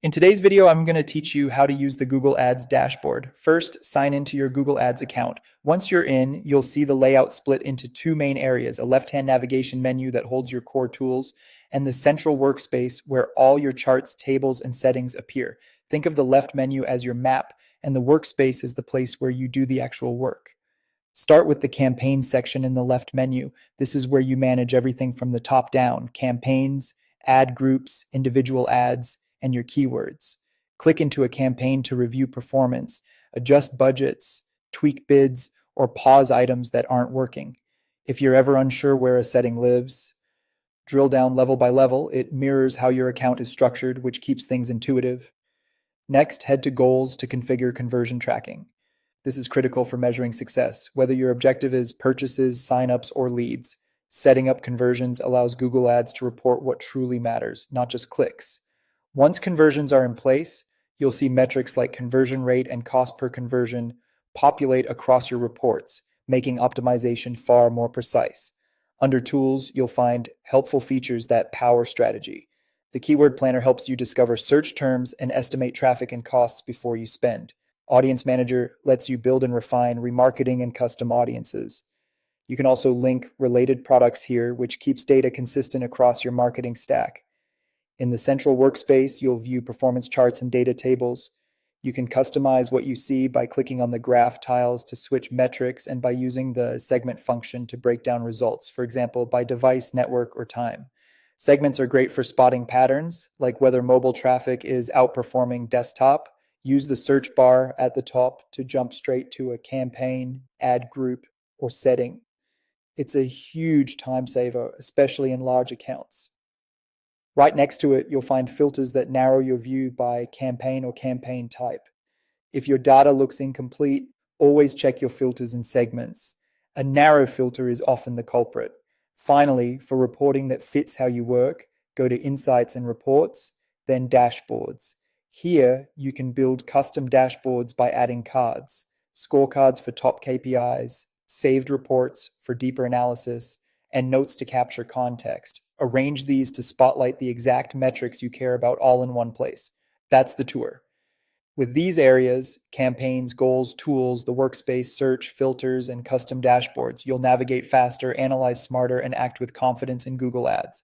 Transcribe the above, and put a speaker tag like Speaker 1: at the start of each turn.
Speaker 1: In today's video, I'm going to teach you how to use the Google Ads dashboard. First, sign into your Google Ads account. Once you're in, you'll see the layout split into two main areas, a left-hand navigation menu that holds your core tools, and the central workspace where all your charts, tables, and settings appear. Think of the left menu as your map, and the workspace is the place where you do the actual work. Start with the campaigns section in the left menu. This is where you manage everything from the top down: campaigns, ad groups, individual ads, and your keywords. Click into a campaign to review performance, adjust budgets, tweak bids, or pause items that aren't working. If you're ever unsure where a setting lives, drill down level by level. It mirrors how your account is structured, which keeps things intuitive. Next, head to Goals to configure conversion tracking. This is critical for measuring success, whether your objective is purchases, signups, or leads. Setting up conversions allows Google Ads to report what truly matters, not just clicks. Once conversions are in place, you'll see metrics like conversion rate and cost per conversion populate across your reports, making optimization far more precise. Under Tools, you'll find helpful features that power strategy. The Keyword Planner helps you discover search terms and estimate traffic and costs before you spend. Audience Manager lets you build and refine remarketing and custom audiences. You can also link related products here, which keeps data consistent across your marketing stack. In the central workspace, you'll view performance charts and data tables. You can customize what you see by clicking on the graph tiles to switch metrics and by using the segment function to break down results, for example, by device, network, or time. Segments are great for spotting patterns, like whether mobile traffic is outperforming desktop. Use the search bar at the top to jump straight to a campaign, ad group, or setting. It's a huge time saver, especially in large accounts. Right next to it, you'll find filters that narrow your view by campaign or campaign type. If your data looks incomplete, always check your filters and segments. A narrow filter is often the culprit. Finally, for reporting that fits how you work, go to Insights and Reports, then Dashboards. Here, you can build custom dashboards by adding cards, scorecards for top KPIs, saved reports for deeper analysis, and notes to capture context. Arrange these to spotlight the exact metrics you care about all in one place. That's the tour. With these areas, campaigns, goals, tools, the workspace, search, filters, and custom dashboards, you'll navigate faster, analyze smarter, and act with confidence in Google Ads.